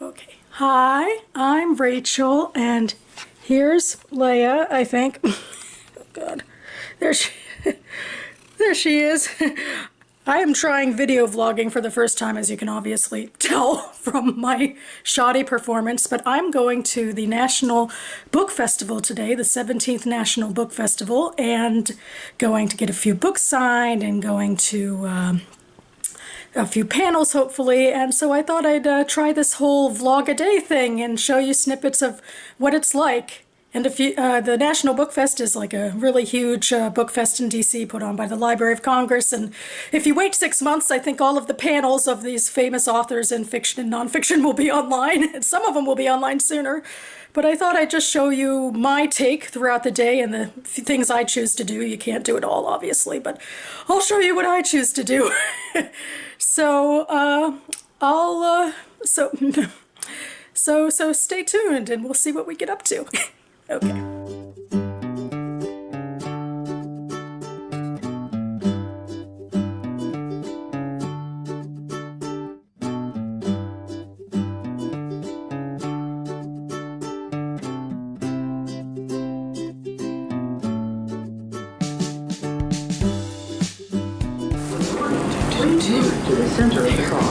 Okay. Hi, I'm Rachel, and here's Leia, I think. Oh, God. There she, there she is. I am trying video vlogging for the first time, as you can obviously tell from my shoddy performance, but I'm going to the National Book Festival today, the 17th National Book Festival, and going to get a few books signed and going to a few panels, hopefully, and so I thought I'd try this whole vlog-a-day thing and show you snippets of what it's like. And if you, the National Book Fest is like a really huge book fest in DC put on by the Library of Congress, and if you wait 6 months, I think all of the panels of these famous authors in fiction and nonfiction will be online, and some of them will be online sooner. But I thought I'd just show you my take throughout the day and the things I choose to do. You can't do it all, obviously, but I'll show you what I choose to do. So, so stay tuned and we'll see what we get up to. Okay. To the center of the car.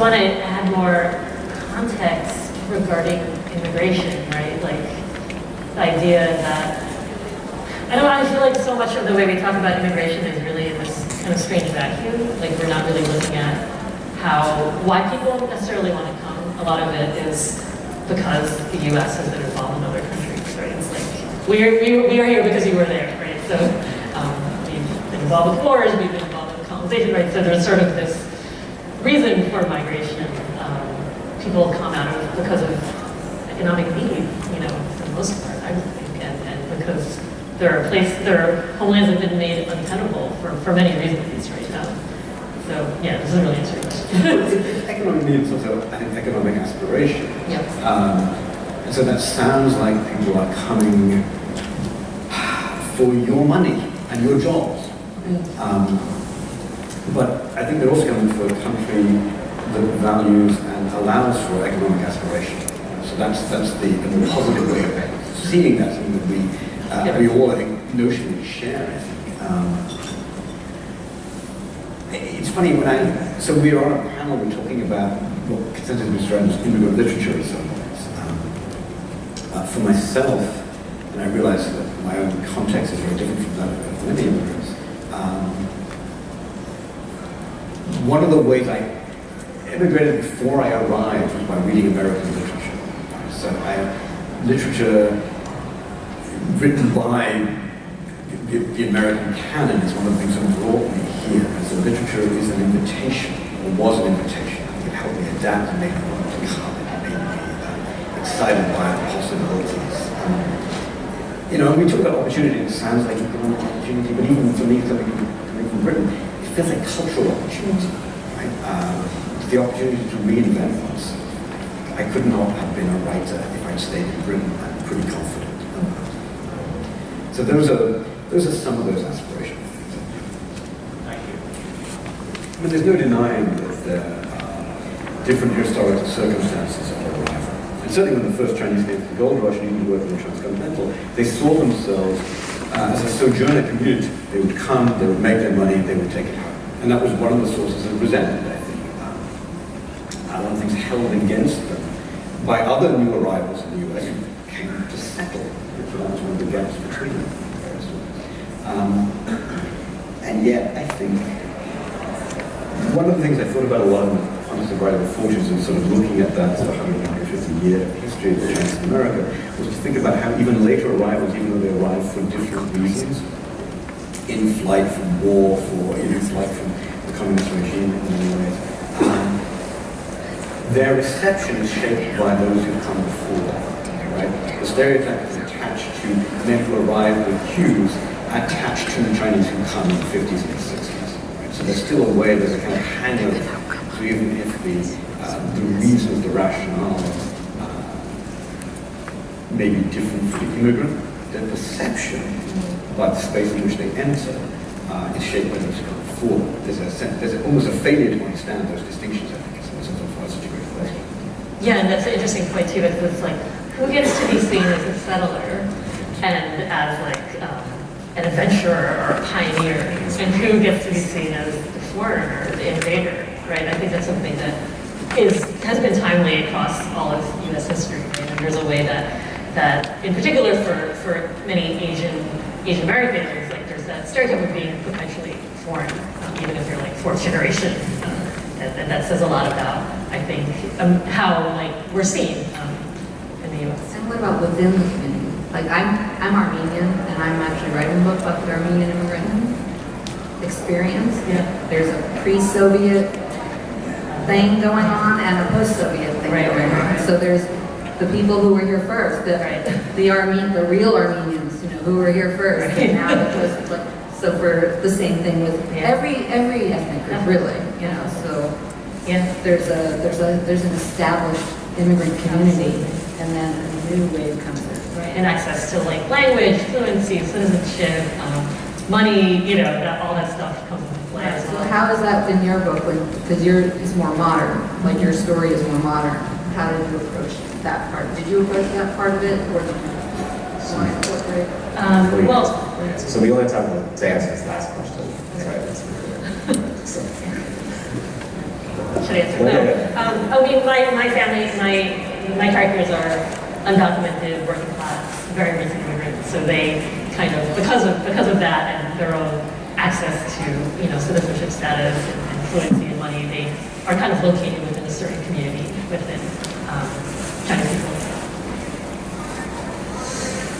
want to add more context regarding immigration, right? Like the idea that, I feel like so much of the way we talk about immigration is really in this kind of strange vacuum. Like we're not really looking at why people necessarily want to come. A lot of it is because the U.S. has been involved in other countries, right? It's like, we are here because you were there, right? So we've been involved with wars, we've been involved with colonization, right? So there's sort of this reason for migration. People come out of because of economic need, for the most part, I would think, and because there are homelands that have been made untenable for many reasons right now. So yeah, this is a really interesting question. It's economic need, it's also I think economic aspiration. Yep. And so that sounds like people are coming for your money and your jobs. But I think they're also coming for a country that values and allows for economic aspiration. So that's the more positive way of seeing that, something that we all, I think, notionally share. I think. It's funny so we are on a panel, we're talking about what consensus was described as immigrant literature in some ways. For myself, and I realize that my own context is very different from that of many immigrants, one of the ways I immigrated before I arrived was by reading American literature. So literature written by the American canon is one of the things that brought me here. And so literature is an invitation, or was an invitation. I think it helped me adapt and made me want to come. It made me excited by the possibilities. We talk about opportunity, it sounds like economic opportunity, but even for me, coming from Britain, it feels like cultural opportunity. Right? The opportunity to reinvent oneself. I could not have been a writer if I'd stayed in Britain. I'm pretty confident. So those are some of those aspirational things. Thank you. I mean, there's no denying that there are different historical circumstances of arrival. And certainly when the first Chinese came to the gold rush and even worked in the transcontinental, they saw themselves as a sojourner community. They would come, they would make their money, they would take it home. And that was one of the sources of resentment, I think. One of the things held against them by other new arrivals in the US who came to settle. So that was one of the gaps between them. And yet, I think, one of the things I thought about a lot in the context of writing the Fortunes and sort of looking at that sort of 150-year history of Chinese America was to think about how even later arrivals, even though they arrived for different reasons, in flight from war, in flight from the communist regime in many ways, their reception is shaped by those who come before, right? The stereotype is attached to men who arrive with cues attached to the Chinese who come in the 50s and the 60s. Right? So there's still a way, there's a kind of hangover. So even if the reasons, the rationale may be different for the immigrant, their perception about the space in which they enter is shaped by those who come before. There's almost a failure to understand those distinctions, I think, as far as such a great question. Yeah, and that's an interesting point too. It's like, who gets to be seen as a settler and as like an adventurer or a pioneer, and who gets to be seen as the foreigner, the invader, right? I think that's something that has been timely across all of U.S. history, right? And there's a way that in particular for many Asian Americans, like there's that stereotype of being potentially foreign, even if you're like fourth generation, and that says a lot about, I think, how like we're seen in the U.S. And what about within the community? Like I'm Armenian, and I'm actually writing a book about the Armenian immigrant experience. Yeah. There's a pre-Soviet thing going on and a post-Soviet thing going on. So there's the people who were here first, the real Armenians, who were here first, and now the post. So for the same thing with every ethnic group, really, So there's an established immigrant community, and then a new wave comes in. Right, and access to like language, fluency, citizenship, money, all that stuff comes into play as So well. how is that in your book? Because it's more modern, like your story is more modern. How did you approach that part? Did you approach that part of it, or did you want to incorporate? So we only have time to answer this last question. That's right. should I answer? No. I mean, my family, my characters are undocumented, working class, very recent immigrants. So they kind of, because of that and their own access to, citizenship status and fluency and money, they are kind of located within a certain community within Chinese people.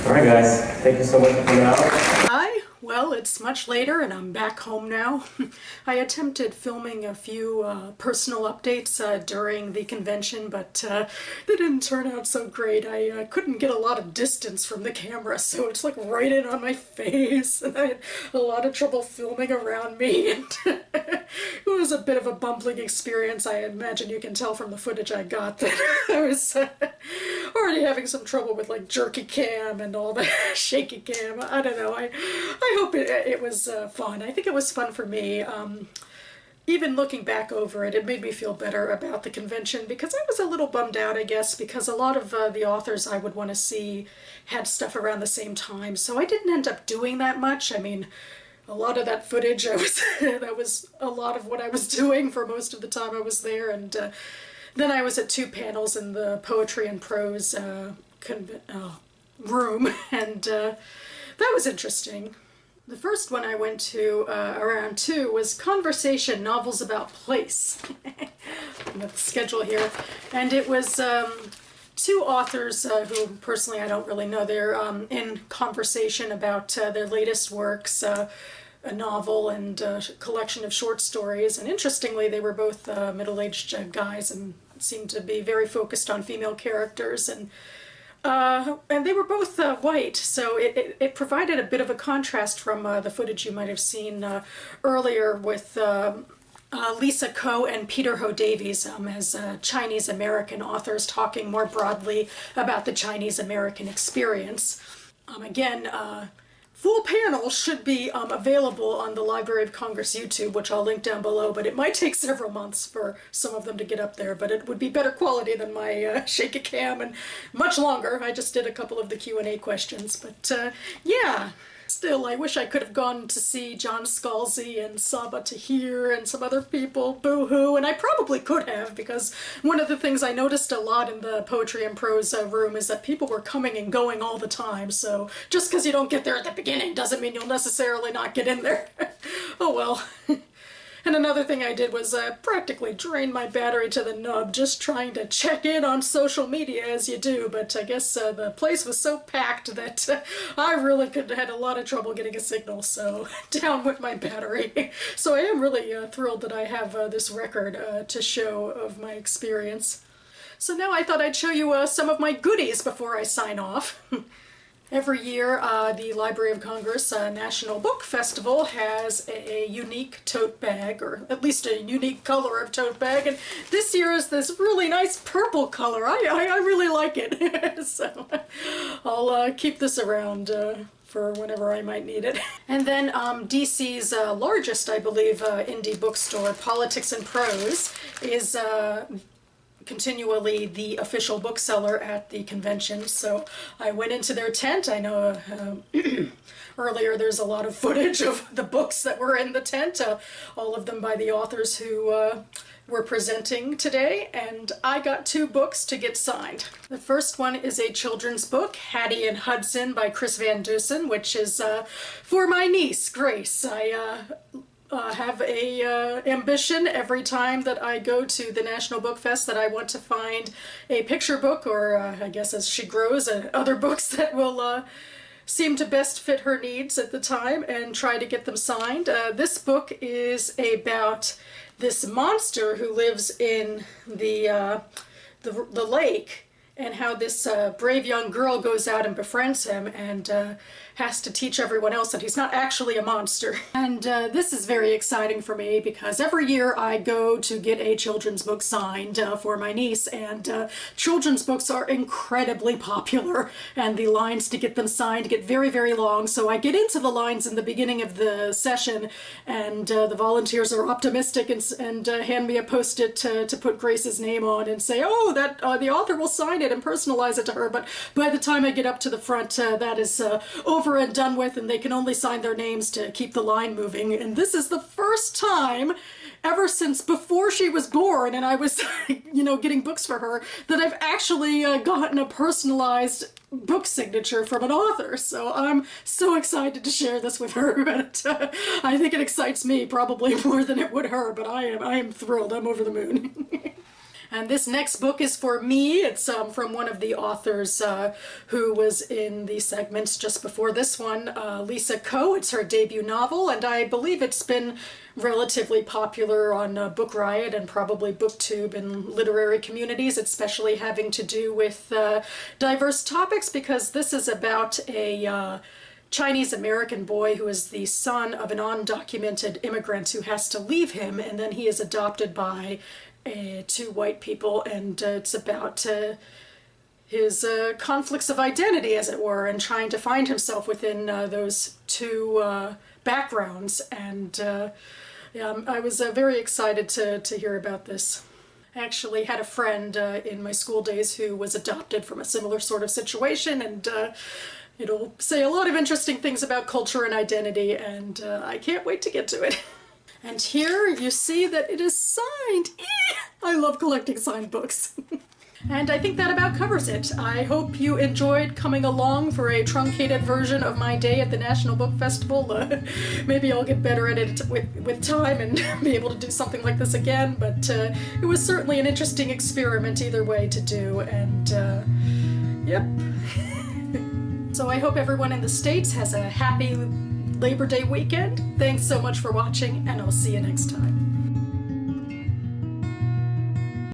All right, guys. Thank you so much for coming out. Hi, well, it's much later and I'm back home now. I attempted filming a few personal updates during the convention, but they didn't turn out so great. I couldn't get a lot of distance from the camera, so it's like right in on my face, and I had a lot of trouble filming around me, and it was a bit of a bumbling experience. I imagine you can tell from the footage I got that I was already having some trouble with like jerky cam and all the shaky cam. I don't know. I hope it was fun. I think it was fun for me. Even looking back over it, it made me feel better about the convention because I was a little bummed out, I guess, because a lot of the authors I would want to see had stuff around the same time. So I didn't end up doing that much. I mean, a lot of that footage, that was a lot of what I was doing for most of the time I was there. And then I was at 2 panels in the poetry and prose room, and that was interesting. The first one I went to around 2 was Conversation Novels About Place. I'm at the schedule here. And it was 2 authors who personally I don't really know. They're in conversation about their latest works, a novel and a collection of short stories. And interestingly, they were both middle-aged guys and seemed to be very focused on female characters. And they were both white, so it provided a bit of a contrast from the footage you might have seen earlier with Lisa Ko and Peter Ho Davies as Chinese American authors talking more broadly about the Chinese American experience. Again, full panel should be available on the Library of Congress YouTube, which I'll link down below, but it might take several months for some of them to get up there, but it would be better quality than my shaky cam and much longer. I just did a couple of the Q&A questions, but yeah. Still, I wish I could have gone to see John Scalzi and Saba Tahir and some other people, boo-hoo, and I probably could have, because one of the things I noticed a lot in the poetry and prose room is that people were coming and going all the time, so just because you don't get there at the beginning doesn't mean you'll necessarily not get in there. Oh well. And another thing I did was practically drain my battery to the nub just trying to check in on social media as you do, but I guess the place was so packed that I really had a lot of trouble getting a signal, so down with my battery. So I am really thrilled that I have this record to show of my experience. So now I thought I'd show you some of my goodies before I sign off. Every year, the Library of Congress National Book Festival has a unique tote bag, or at least a unique color of tote bag, and this year is this really nice purple color. I really like it, so I'll keep this around for whenever I might need it. And then DC's largest, I believe, indie bookstore, Politics and Prose, is continually the official bookseller at the convention, so I went into their tent. I know earlier there's a lot of footage of the books that were in the tent, all of them by the authors who were presenting today, and I got 2 books to get signed. The first one is a children's book, Hattie and Hudson by Chris Van Dusen, which is for my niece, Grace. I have a ambition every time that I go to the National Book Fest that I want to find a picture book, or I guess as she grows, other books that will seem to best fit her needs at the time, and try to get them signed. This book is about this monster who lives in the lake, and how this brave young girl goes out and befriends him and has to teach everyone else that he's not actually a monster. And this is very exciting for me because every year I go to get a children's book signed for my niece, and children's books are incredibly popular, and the lines to get them signed get very, very long. So I get into the lines in the beginning of the session, and the volunteers are optimistic and hand me a post-it to put Grace's name on and say, oh, that the author will sign it and personalize it to her. But by the time I get up to the front, that is over and done with, and they can only sign their names to keep the line moving. And this is the first time ever since before she was born and I was, getting books for her, that I've actually gotten a personalized book signature from an author. So I'm so excited to share this with her. And I think it excites me probably more than it would her, but I am thrilled. I'm over the moon. And this next book is for me. It's from one of the authors who was in the segments just before this one, Lisa Ko. It's her debut novel, and I believe it's been relatively popular on Book Riot and probably BookTube and literary communities, especially having to do with diverse topics, because this is about a Chinese-American boy who is the son of an undocumented immigrant who has to leave him, and then he is adopted by two white people, and it's about his conflicts of identity, as it were, and trying to find himself within those two backgrounds. And I was very excited to hear about this. I actually had a friend in my school days who was adopted from a similar sort of situation, and it'll say a lot of interesting things about culture and identity, and I can't wait to get to it. And here you see that it is signed. I love collecting signed books. And I think that about covers it. I hope you enjoyed coming along for a truncated version of my day at the National Book Festival. Maybe I'll get better at it with time and be able to do something like this again, but it was certainly an interesting experiment either way to do, and yep. So I hope everyone in the States has a happy Labor Day weekend. Thanks so much for watching, and I'll see you next time.